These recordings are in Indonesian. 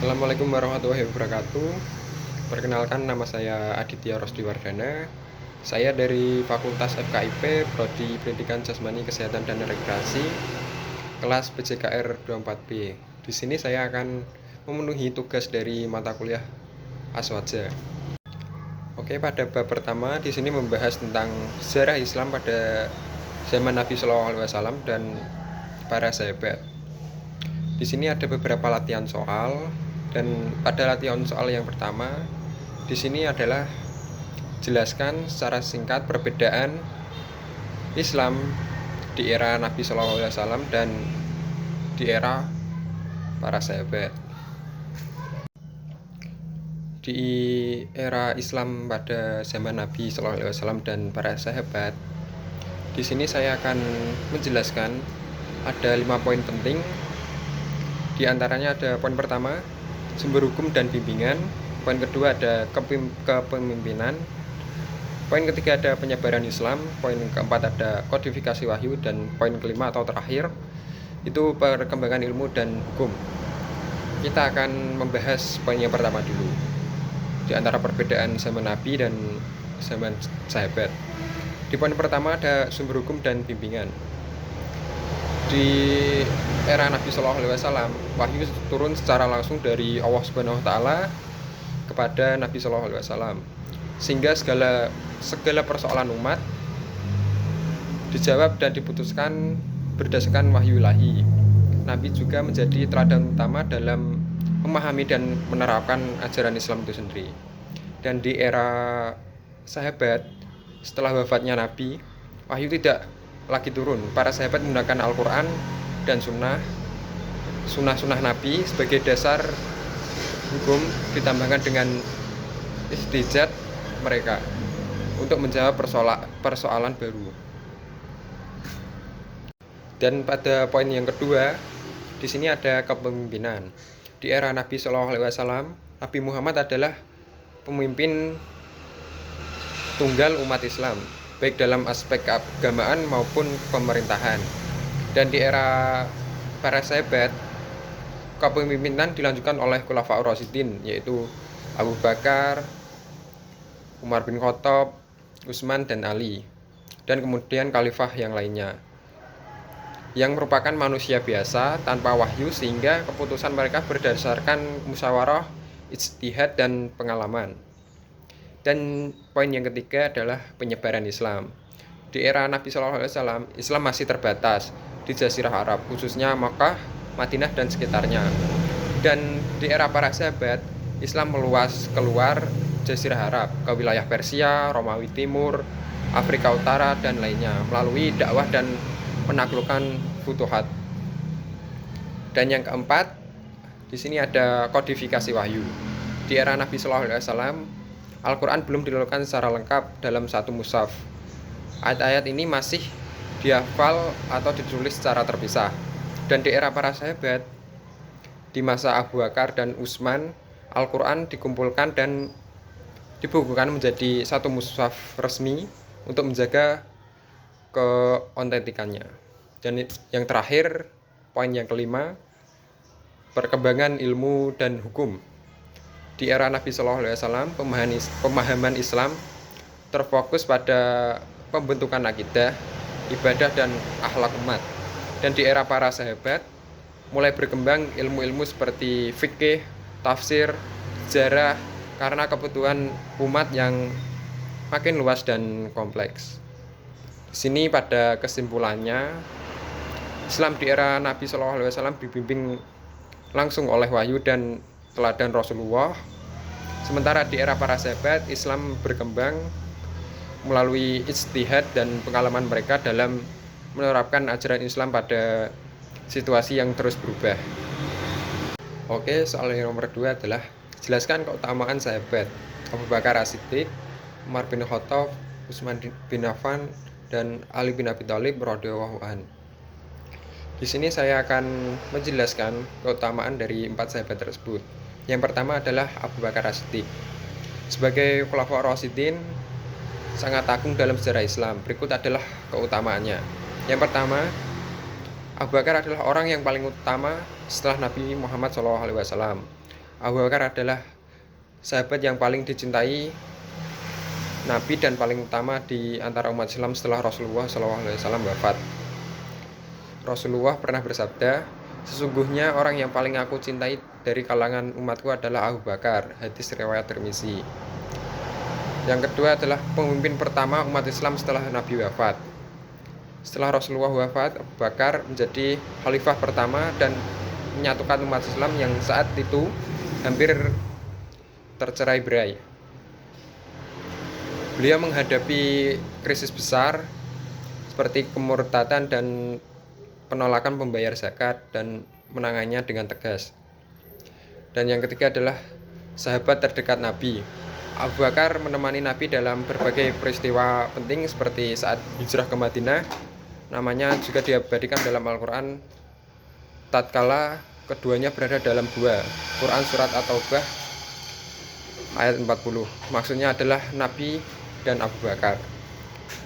Assalamualaikum warahmatullahi wabarakatuh. Perkenalkan, nama saya Aditya Rosdiwardana. Saya dari Fakultas FKIP, Prodi Pendidikan Jasmani Kesehatan dan Rekreasi, kelas PJKR 24B. Di sini saya akan memenuhi tugas dari mata kuliah Aswaja. Oke, pada bab pertama di sini membahas tentang sejarah Islam pada zaman Nabi Shallallahu Alaihi Wasallam dan para sahabat. Di sini ada beberapa latihan soal, dan pada latihan soal yang pertama di sini adalah jelaskan secara singkat perbedaan Islam di era Nabi Shallallahu Alaihi Wasallam dan di era para sahabat. Di era Islam pada zaman Nabi Shallallahu Alaihi Wasallam dan para sahabat, di sini saya akan menjelaskan ada 5 poin penting. Di antaranya ada poin pertama, sumber hukum dan bimbingan. Poin kedua ada kepemimpinan. Poin ketiga ada penyebaran Islam. Poin keempat ada kodifikasi wahyu. Dan poin kelima atau terakhir itu perkembangan ilmu dan hukum. Kita akan membahas poin yang pertama dulu, di antara perbedaan zaman Nabi dan zaman sahabat. Di poin pertama ada sumber hukum dan bimbingan. Di era Nabi Shallallahu Alaihi Wasallam, wahyu turun secara langsung dari Allah Subhanahu Wa Taala kepada Nabi Shallallahu Alaihi Wasallam, sehingga segala persoalan umat dijawab dan diputuskan berdasarkan wahyu ilahi. Nabi juga menjadi teladan utama dalam memahami dan menerapkan ajaran Islam itu sendiri. Dan di era sahabat, setelah wafatnya Nabi, wahyu tidak lagi turun. Para sahabat menggunakan Al-Quran dan sunnah Nabi sebagai dasar hukum, ditambahkan dengan istijad mereka untuk menjawab persoalan baru. Dan pada poin yang kedua, di sini ada kepemimpinan. Di era Nabi Shallallahu Alaihi Wasallam, Nabi Muhammad adalah pemimpin tunggal umat Islam, baik dalam aspek keagamaan maupun pemerintahan. Dan di era para sahabat, kepemimpinan dilanjutkan oleh Khulafaur Rasyidin, yaitu Abu Bakar, Umar bin Khattab, Utsman, dan Ali. Dan kemudian khalifah yang lainnya, yang merupakan manusia biasa tanpa wahyu, sehingga keputusan mereka berdasarkan musyawarah, ijtihad, dan pengalaman. Dan poin yang ketiga adalah penyebaran Islam. Di era Nabi Shallallahu Alaihi Wasallam, Islam masih terbatas di Jazirah Arab, khususnya Makkah, Madinah, dan sekitarnya. Dan di era para sahabat, Islam meluas keluar Jazirah Arab ke wilayah Persia, Romawi Timur, Afrika Utara, dan lainnya melalui dakwah dan penaklukan futuhat. Dan yang keempat, di sini ada kodifikasi wahyu. Di era Nabi Shallallahu Alaihi Wasallam, Al-Quran belum dilakukan secara lengkap dalam satu mushaf. Ayat-ayat ini masih dihafal atau ditulis secara terpisah. Dan di era para sahabat, di masa Abu Bakar dan Utsman, Al-Quran dikumpulkan dan dibukukan menjadi satu mushaf resmi untuk menjaga keautentikannya. Dan yang terakhir, poin yang kelima, perkembangan ilmu dan hukum. Di era Nabi Shallallahu Alaihi Wasallam, pemahaman Islam terfokus pada pembentukan akidah, ibadah, dan akhlak umat. Dan di era para sahabat, mulai berkembang ilmu-ilmu seperti fikih, tafsir, sejarah, karena kebutuhan umat yang makin luas dan kompleks. Di sini pada kesimpulannya, Islam di era Nabi Shallallahu Alaihi Wasallam dibimbing langsung oleh wahyu dan teladan Rasulullah. Sementara di era para sahabat, Islam berkembang melalui ijtihad dan pengalaman mereka dalam menerapkan ajaran Islam pada situasi yang terus berubah. Oke, soal yang nomor 2 adalah jelaskan keutamaan sahabat Abu Bakar As-Siddiq, Umar bin Khattab, Utsman bin Affan, dan Ali bin Abi Thalib radhiyallahu anhu. Di sini saya akan menjelaskan keutamaan dari 4 sahabat tersebut. Yang pertama adalah Abu Bakar As-Siddiq. Sebagai Khulafaur Rasyidin, sangat agung dalam sejarah Islam. Berikut adalah keutamaannya. Yang pertama, Abu Bakar adalah orang yang paling utama setelah Nabi Muhammad SAW. Abu Bakar adalah sahabat yang paling dicintai Nabi dan paling utama di antara umat Islam setelah Rasulullah SAW wafat. Rasulullah pernah bersabda, "Sesungguhnya orang yang paling aku cintai dari kalangan umatku adalah Abu Bakar." Hadis riwayat Tirmizi. Yang kedua adalah pemimpin pertama umat Islam setelah Nabi wafat. Setelah Rasulullah wafat, Abu Bakar menjadi khalifah pertama dan menyatukan umat Islam yang saat itu hampir tercerai-berai. Beliau menghadapi krisis besar seperti kemurtadan dan penolakan pembayar zakat dan menangannya dengan tegas. Dan yang ketiga adalah sahabat terdekat Nabi. Abu Bakar menemani Nabi dalam berbagai peristiwa penting seperti saat hijrah ke Madinah. Namanya juga diabadikan dalam Al-Quran tatkala keduanya berada dalam gua. Quran surat At-Taubah ayat 40. Maksudnya adalah Nabi dan Abu Bakar.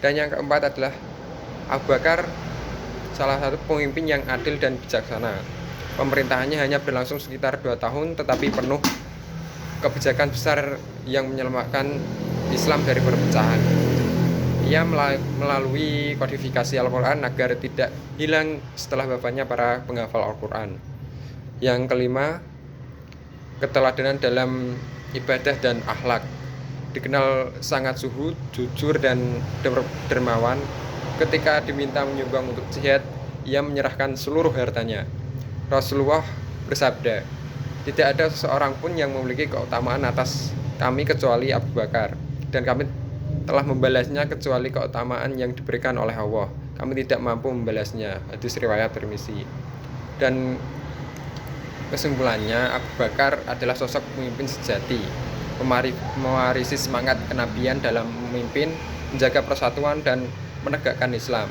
Dan yang keempat adalah Abu Bakar salah satu pemimpin yang adil dan bijaksana. Pemerintahannya hanya berlangsung sekitar 2 tahun tetapi penuh kebijakan besar yang menyelamatkan Islam dari perpecahan. Ia melalui kodifikasi Al-Quran agar tidak hilang setelah bapaknya para penghafal Al-Quran. Yang kelima, keteladanan dalam ibadah dan akhlak. Dikenal sangat zuhud, jujur, dan dermawan. Ketika diminta menyumbang untuk jihad, ia menyerahkan seluruh hartanya. Rasulullah bersabda, "Tidak ada seseorang pun yang memiliki keutamaan atas kami kecuali Abu Bakar, dan kami telah membalasnya kecuali keutamaan yang diberikan oleh Allah. Kami tidak mampu membalasnya." Hadis riwayat Tirmizi. Dan kesimpulannya, Abu Bakar adalah sosok pemimpin sejati, mewarisi semangat kenabian dalam memimpin, menjaga persatuan, dan menegakkan Islam.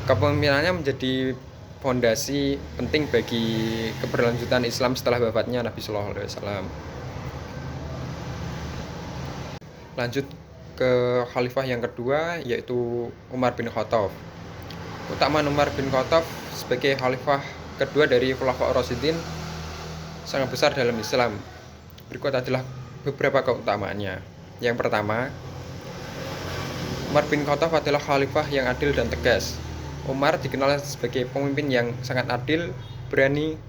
Kepemimpinannya menjadi fondasi penting bagi keberlanjutan Islam setelah wafatnya Nabi Sallallahu Alaihi Wasallam. Lanjut ke khalifah yang kedua, yaitu Umar bin Khattab. Keutamaan Umar bin Khattab sebagai khalifah kedua dari Khulafaur Rasyidin sangat besar dalam Islam. Berikut adalah beberapa keutamaannya. Yang pertama, Umar bin Khattab adalah khalifah yang adil dan tegas. Umar dikenal sebagai pemimpin yang sangat adil, berani,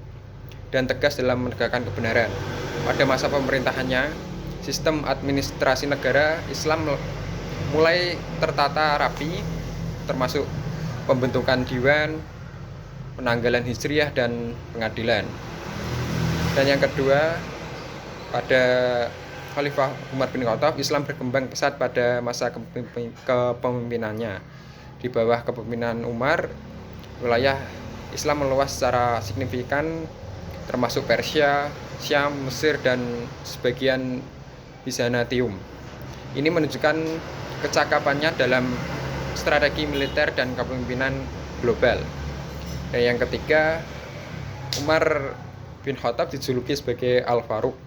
dan tegas dalam menegakkan kebenaran. Pada masa pemerintahannya, sistem administrasi negara Islam mulai tertata rapi, termasuk pembentukan diwan, penanggalan hijriyah, dan pengadilan. Dan yang kedua, pada Khalifah Umar bin Khattab, Islam berkembang pesat pada masa kepemimpinannya. Di bawah kepemimpinan Umar, wilayah Islam meluas secara signifikan, termasuk Persia, Syam, Mesir, dan sebagian Bizantium. Ini menunjukkan kecakapannya dalam strategi militer dan kepemimpinan global. Dan yang ketiga, Umar bin Khattab dijuluki sebagai Al-Faruq.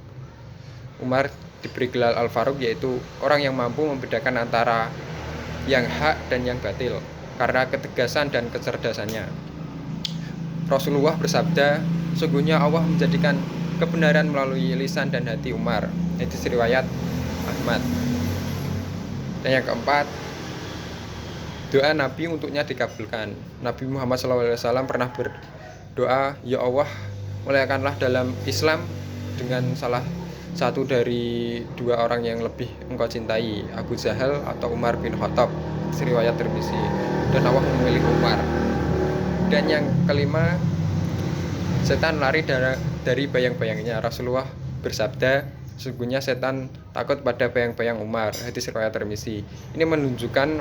Umar diberi gelar Al-Faruq, yaitu orang yang mampu membedakan antara yang hak dan yang batil karena ketegasan dan kecerdasannya. Rasulullah bersabda, "Sungguhnya Allah menjadikan kebenaran melalui lisan dan hati Umar." Hadis riwayat Ahmad. Dan yang keempat, doa Nabi untuknya dikabulkan. Nabi Muhammad SAW pernah berdoa, "Ya Allah, muliakanlah dalam Islam dengan salah satu dari dua orang yang lebih engkau cintai, Abu Jahal atau Umar bin Khattab." Riwayat Tirmizi. Dan Allah memilih Umar. Dan yang kelima, setan lari dari bayang-bayangnya. Rasulullah bersabda, "Sesungguhnya setan takut pada bayang-bayang Umar." Hadis riwayat Tirmizi. Ini menunjukkan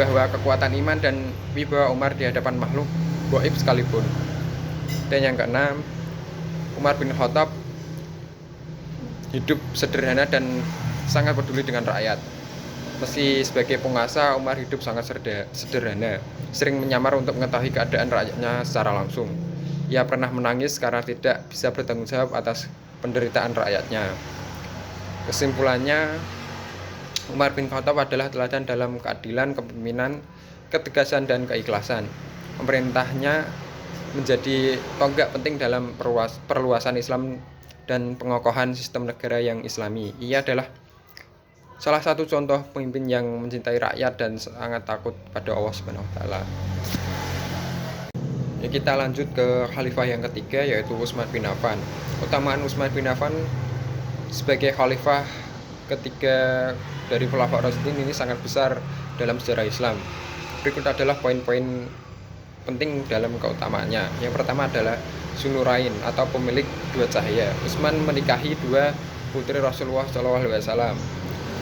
bahwa kekuatan iman dan wibawa Umar di hadapan makhluk gaib sekalipun. Dan yang keenam, Umar bin Khattab hidup sederhana dan sangat peduli dengan rakyat. Meski sebagai penguasa, Umar hidup sangat sederhana, sering menyamar untuk mengetahui keadaan rakyatnya secara langsung. Ia pernah menangis karena tidak bisa bertanggung jawab atas penderitaan rakyatnya. Kesimpulannya, Umar bin Khattab adalah teladan dalam keadilan, kepemimpinan, ketegasan, dan keikhlasan. Pemerintahnya menjadi tonggak penting dalam perluasan Islam dan pengokohan sistem negara yang islami. Ia adalah salah satu contoh pemimpin yang mencintai rakyat dan sangat takut pada Allah Subhanahu wa taala. Ya, kita lanjut ke khalifah yang ketiga, yaitu Utsman bin Affan. Keutamaan Utsman bin Affan sebagai khalifah ketiga dari Khulafaur Rasyidin ini sangat besar dalam sejarah Islam. Berikut adalah poin-poin penting dalam keutamaannya. Yang pertama adalah Dzunurain atau pemilik dua cahaya. Utsman menikahi dua putri Rasulullah SAW,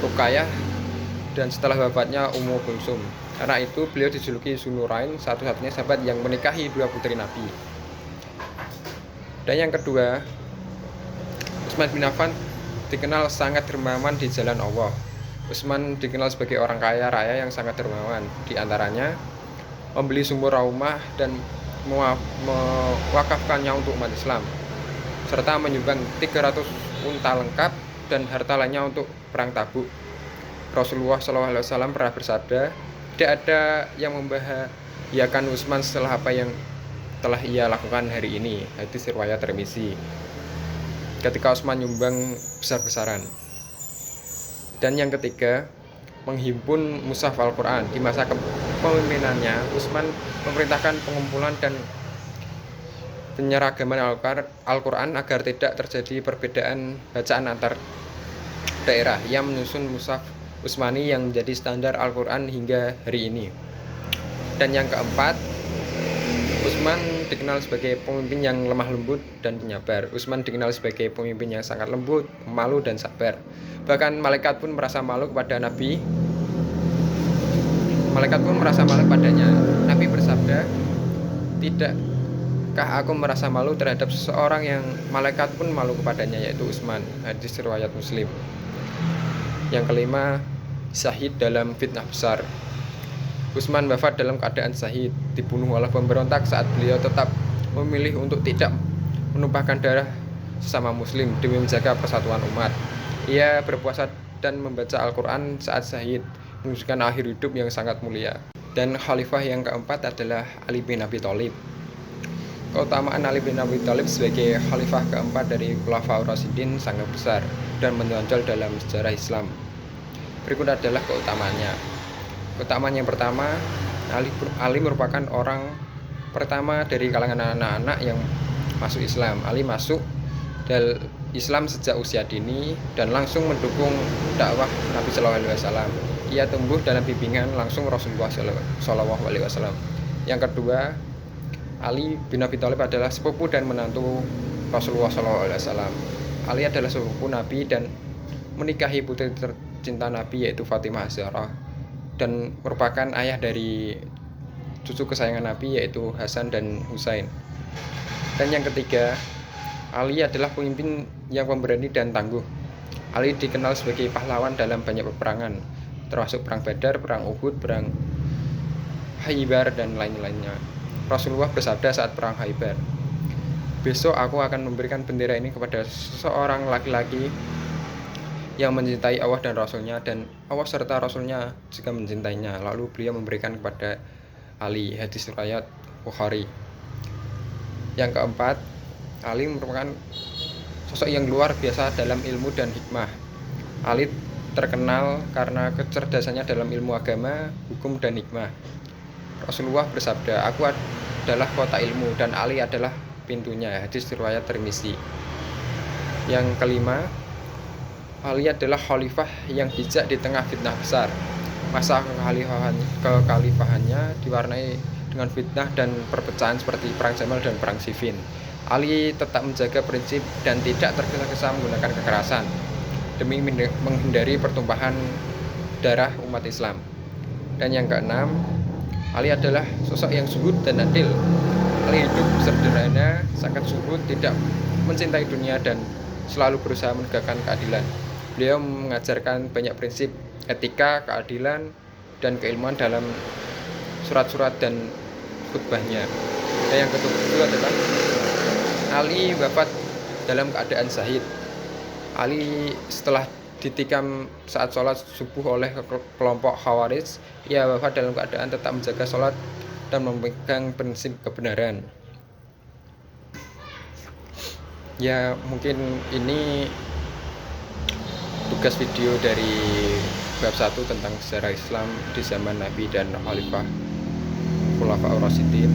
Ruqayyah dan setelah wafatnya Ummu Kulsum. Karena itu beliau dijuluki Dzunurain, satu-satunya sahabat yang menikahi dua putri Nabi. Dan yang kedua, Utsman bin Affan dikenal sangat dermawan di jalan Allah. Utsman dikenal sebagai orang kaya raya yang sangat dermawan. Di antaranya membeli sumur rumah dan mewakafkannya untuk umat Islam, serta menyumbang 300 unta lengkap dan harta lainnya untuk perang Tabuk. Rasulullah SAW pernah bersabda, tidak ada yang membahayakan Utsman setelah apa yang telah ia lakukan hari ini. Hadis riwayat Tirmizi. Ketika Utsman nyumbang besar-besaran. Dan yang ketiga, menghimpun mushaf Al-Quran. Di masa kepemimpinannya, Utsman memerintahkan pengumpulan dan penyeragaman Al-Quran agar tidak terjadi perbedaan bacaan antar daerah. Ia menyusun mushaf Utsmani yang menjadi standar Al-Quran hingga hari ini. Dan yang keempat, Utsman dikenal sebagai pemimpin yang lemah lembut dan penyabar. Utsman dikenal sebagai pemimpin yang sangat lembut, pemalu, dan sabar. Bahkan malaikat pun merasa malu kepada Nabi. Malaikat pun merasa malu padanya. Nabi bersabda, tidakkah aku merasa malu terhadap seseorang yang malaikat pun malu kepadanya, yaitu Utsman. Hadis riwayat Muslim. Yang kelima, syahid dalam fitnah besar. Utsman wafat dalam keadaan syahid, dibunuh oleh pemberontak saat beliau tetap memilih untuk tidak menumpahkan darah sesama muslim demi menjaga persatuan umat. Ia berpuasa dan membaca Al-Quran saat syahid, menunjukkan akhir hidup yang sangat mulia. Dan khalifah yang keempat adalah Ali bin Abi Thalib. Keutamaan Ali bin Abi Thalib sebagai khalifah keempat dari Khulafaur Rasyidin sangat besar dan menonjol dalam sejarah Islam. Berikut adalah keutamaannya. Keutamaan yang pertama, Ali merupakan orang pertama dari kalangan anak-anak yang masuk Islam. Ali masuk dalam Islam sejak usia dini dan langsung mendukung dakwah Nabi SAW. Ia tumbuh dalam bimbingan langsung Rasulullah SAW. Yang kedua, Ali bin Abi Thalib adalah sepupu dan menantu Rasulullah SAW. Ali adalah sepupu Nabi dan menikahi putri tercinta Nabi, yaitu Fatimah Az-Zahra, dan merupakan ayah dari cucu kesayangan Nabi, yaitu Hasan dan Husain. Dan yang ketiga, Ali adalah pemimpin yang pemberani dan tangguh. Ali dikenal sebagai pahlawan dalam banyak peperangan, termasuk perang Badar, perang Uhud, perang Khaybar, dan lain-lainnya. Rasulullah bersabda saat perang Khaybar, besok aku akan memberikan bendera ini kepada seseorang laki-laki yang mencintai Allah dan Rasulnya, dan Allah serta Rasulnya juga mencintainya. Lalu beliau memberikan kepada Ali. Hadis riwayat Bukhari. Yang keempat, Ali merupakan sosok yang luar biasa dalam ilmu dan hikmah. Ali terkenal karena kecerdasannya dalam ilmu agama, hukum, dan hikmah. Rasulullah bersabda, aku adalah kota ilmu dan Ali adalah pintunya. Hadis riwayat Tirmizi. Yang kelima, Ali adalah khalifah yang bijak di tengah fitnah besar. Masa kekhalifahannya diwarnai dengan fitnah dan perpecahan seperti perang Jamal dan perang Siffin. Ali tetap menjaga prinsip dan tidak tergesa-gesa menggunakan kekerasan demi menghindari pertumpahan darah umat Islam. Dan yang keenam, Ali adalah sosok yang zuhud dan adil. Ali hidup sederhana, sangat zuhud, tidak mencintai dunia, dan selalu berusaha menegakkan keadilan. Beliau mengajarkan banyak prinsip etika, keadilan, dan keilmuan dalam surat-surat dan khutbahnya. Dan yang kedua adalah Ali wafat dalam keadaan syahid. Ali setelah ditikam saat sholat subuh oleh kelompok Khawarij, ia wafat dalam keadaan tetap menjaga sholat dan memegang prinsip kebenaran. Ya mungkin ini tugas video dari bab 1 tentang sejarah Islam di zaman Nabi dan Khalifah Khulafaur Rasyidin.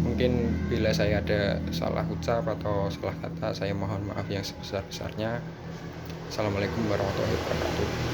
Mungkin bila saya ada salah ucap atau salah kata, saya mohon maaf yang sebesar-besarnya. Assalamualaikum warahmatullahi wabarakatuh.